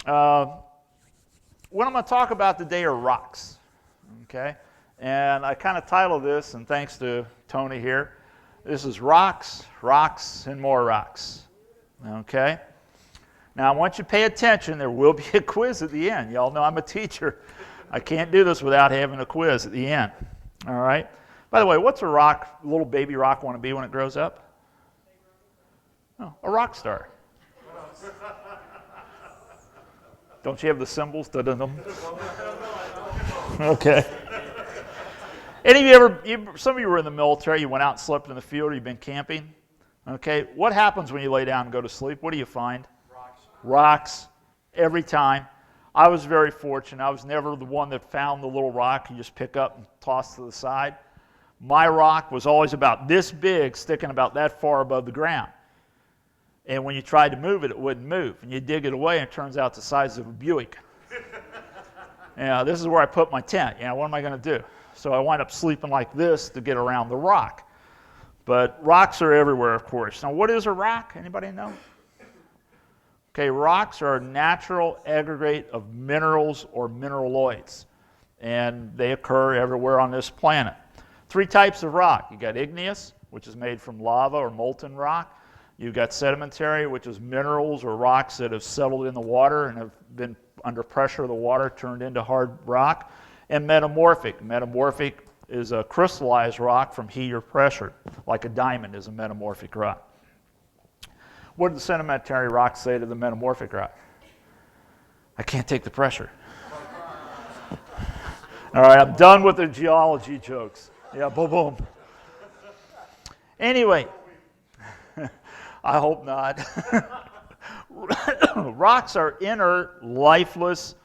What I'm going to talk about today are rocks, okay? And I kind of titled this, and thanks to Tony here, this is Rocks, Rocks, and More Rocks, okay? Now, I want you to pay attention. There will be a quiz at the end. Y'all know I'm a teacher. I can't do this without having a quiz at the end, all right? By the way, what's a rock, a little baby rock want to be when it grows up? Oh, a rock star. Don't you have the symbols? Da-dum-dum. Okay. Any of you ever, some of you were in the military, you went out and slept in the field, or you've been camping. Okay, what happens when you lay down and go to sleep? What do you find? Rocks. Rocks, every time. I was very fortunate. I was never the one that found the little rock you just pick up and toss to the side. My rock was always about this big, sticking about that far above the ground. And when you tried to move it, it wouldn't move. And you dig it away, and it turns out the size of a Buick. This is where I put my tent. What am I going to do? So I wind up sleeping like this to get around the rock. But rocks are everywhere, of course. Now, what is a rock? Anybody know? Okay, rocks are a natural aggregate of minerals or mineraloids. And they occur everywhere on this planet. 3 types of rock. You got igneous, which is made from lava or molten rock. You've got sedimentary, which is minerals or rocks that have settled in the water and have been under pressure of the water turned into hard rock. And metamorphic. Metamorphic is a crystallized rock from heat or pressure, like a diamond is a metamorphic rock. What did the sedimentary rock say to the metamorphic rock? I can't take the pressure. All right, I'm done with the geology jokes. Yeah, boom, boom. Anyway, I hope not. Rocks are inert, lifeless.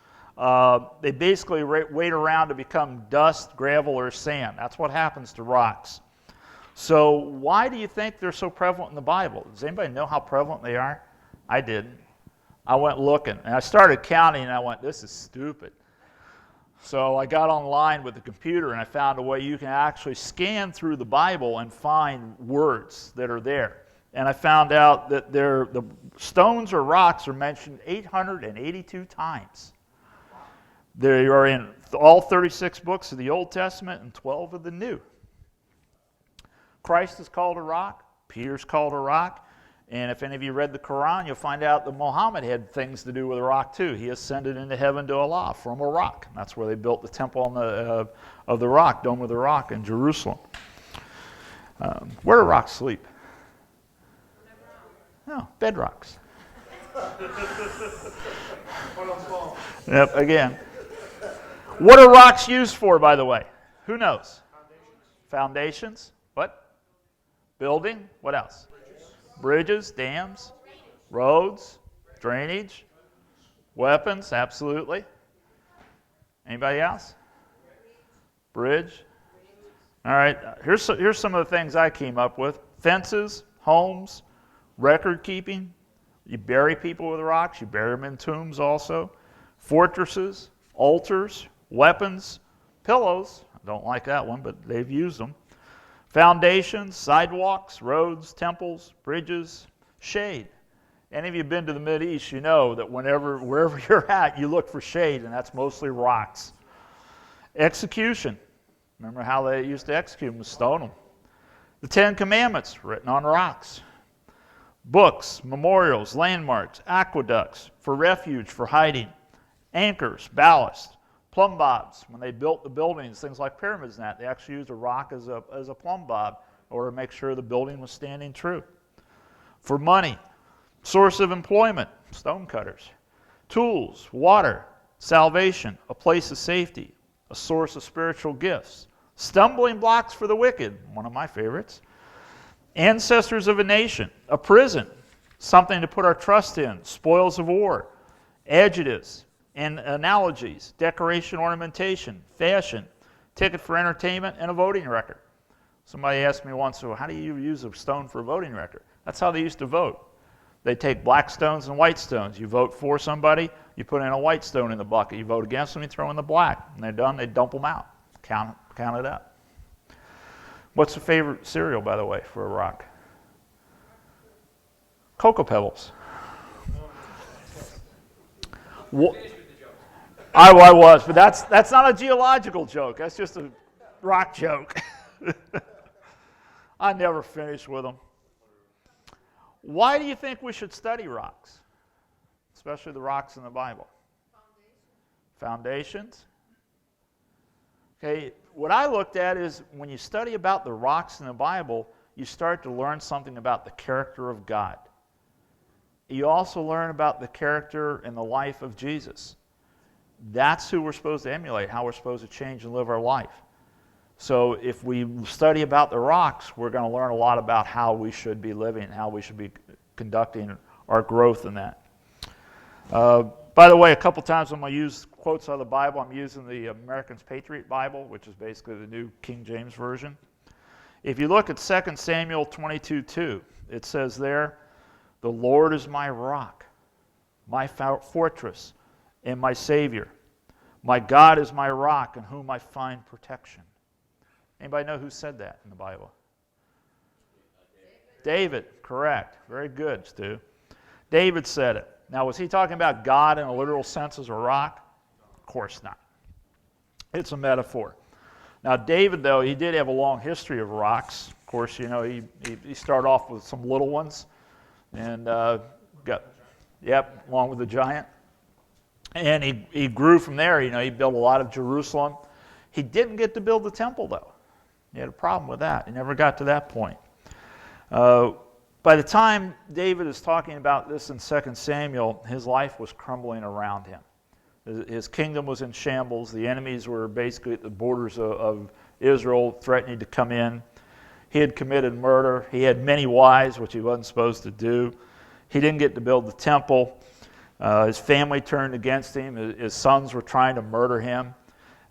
They basically wait around to become dust, gravel, or sand. That's what happens to rocks. So why do you think they're so prevalent in the Bible? Does anybody know how prevalent they are? I didn't. I went looking, and I started counting, and I went, this is stupid. So I got online with the computer, and I found a way you can actually scan through the Bible and find words that are there. And I found out that the stones or rocks are mentioned 882 times. They are in all 36 books of the Old Testament and 12 of the New. Christ is called a rock. Peter's called a rock. And if any of you read the Quran, you'll find out that Muhammad had things to do with a rock too. He ascended into heaven to Allah from a rock. That's where they built the temple of the rock, Dome of the Rock in Jerusalem. Where do rocks sleep? No, bedrocks. Yep, again. What are rocks used for, by the way? Who knows? Foundations. What? Building. What else? Bridges, dams, roads, drainage, weapons, absolutely. Anybody else? Bridge. All right, here's some of the things I came up with. Fences, homes, record keeping. You bury people with rocks. You bury them in tombs also. Fortresses, altars, weapons, pillows. I don't like that one, but they've used them. Foundations, sidewalks, roads, temples, bridges, shade. Any of you been to the Mideast, you know that wherever you're at, you look for shade, and that's mostly rocks. Execution. Remember how they used to execute them, stone them. The 10 Commandments, written on rocks. Books, memorials, landmarks, aqueducts, for refuge, for hiding. Anchors, ballast. Plumb bobs, when they built the buildings, things like pyramids and that, they actually used a rock as a plumb bob in order to make sure the building was standing true. For money, source of employment, stone cutters. Tools, water, salvation, a place of safety, a source of spiritual gifts. Stumbling blocks for the wicked, one of my favorites. Ancestors of a nation, a prison, something to put our trust in, spoils of war, adjectives, and analogies, decoration, ornamentation, fashion, ticket for entertainment, and a voting record. Somebody asked me once, so how do you use a stone for a voting record? That's how they used to vote. They take black stones and white stones. You vote for somebody, you put in a white stone in the bucket. You vote against them, you throw in the black. When they're done, they dump them out. Count it up. What's the favorite cereal, by the way, for a rock? Cocoa Pebbles. Wha- I was, but that's not a geological joke. That's just a rock joke. I never finished with them. Why do you think we should study rocks, especially the rocks in the Bible? Foundations. Okay, what I looked at is when you study about the rocks in the Bible, you start to learn something about the character of God. You also learn about the character and the life of Jesus. That's who we're supposed to emulate, how we're supposed to change and live our life. So if we study about the rocks, we're going to learn a lot about how we should be living, how we should be conducting our growth in that. By the way, a couple times I'm going to use quotes out of the Bible. I'm using the American's Patriot Bible, which is basically the New King James Version. If you look at 2 Samuel 22:2, it says there, "The Lord is my rock, my fortress, and my Savior. My God is my rock in whom I find protection." Anybody know who said that in the Bible? David, correct. Very good, Stu. David said it. Now, was he talking about God in a literal sense as a rock? Of course not. It's a metaphor. Now, David, though, he did have a long history of rocks. Of course, you know, he started off with some little ones and along with the giant. And he grew from there. You know, he built a lot of Jerusalem. He didn't get to build the temple, though. He had a problem with that. He never got to that point. By the time David is talking about this in 2 Samuel, his life was crumbling around him. His kingdom was in shambles. The enemies were basically at the borders of Israel, threatening to come in. He had committed murder. He had many wives, which he wasn't supposed to do. He didn't get to build the temple. His family turned against him. His sons were trying to murder him.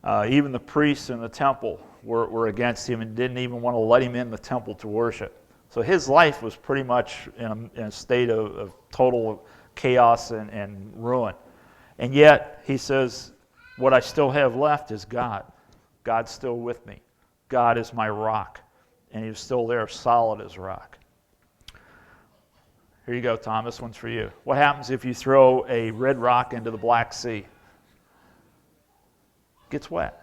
Even the priests in the temple were against him and didn't even want to let him in the temple to worship. So his life was pretty much in a state of total chaos and ruin. And yet, he says, what I still have left is God. God's still with me. God is my rock. And he's still there, solid as rock. Here you go, Tom. This one's for you. What happens if you throw a red rock into the Black Sea? It gets wet.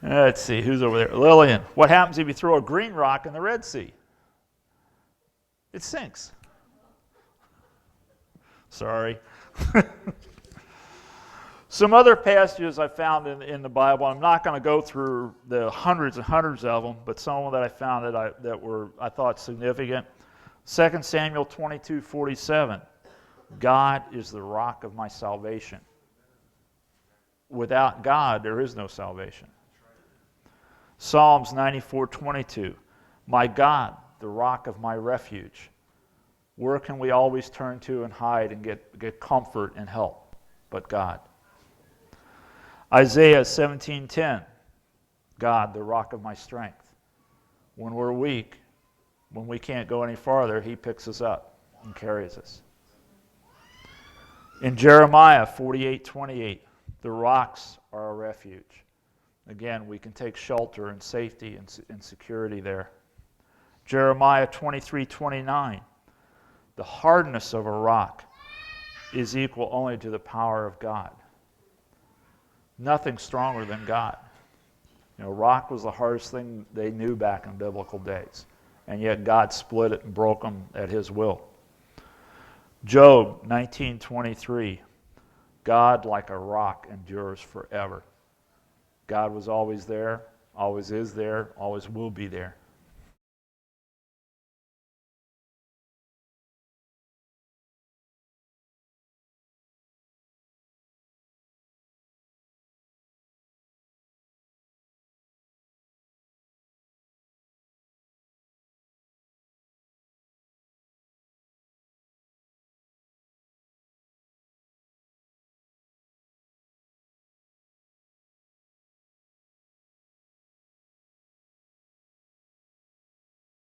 Let's see, who's over there? Lillian. What happens if you throw a green rock in the Red Sea? It sinks. Sorry. Some other passages I found in the Bible, I'm not going to go through the hundreds and hundreds of them, but some of them that I found that were I thought significant. 2 Samuel 22:47. God is the rock of my salvation. Without God, there is no salvation. Psalms 94:22. My God, the rock of my refuge. Where can we always turn to and hide and get comfort and help but God? Isaiah 17:10. God, the rock of my strength. When we're weak, when we can't go any farther, he picks us up and carries us. In Jeremiah 48:28, the rocks are a refuge. Again, we can take shelter and safety and security there. Jeremiah 23:29, the hardness of a rock is equal only to the power of God. Nothing stronger than God. You know, rock was the hardest thing they knew back in biblical days, and yet God split it and broke them at his will. Job 19:23, God like a rock endures forever. God was always there, always is there, always will be there.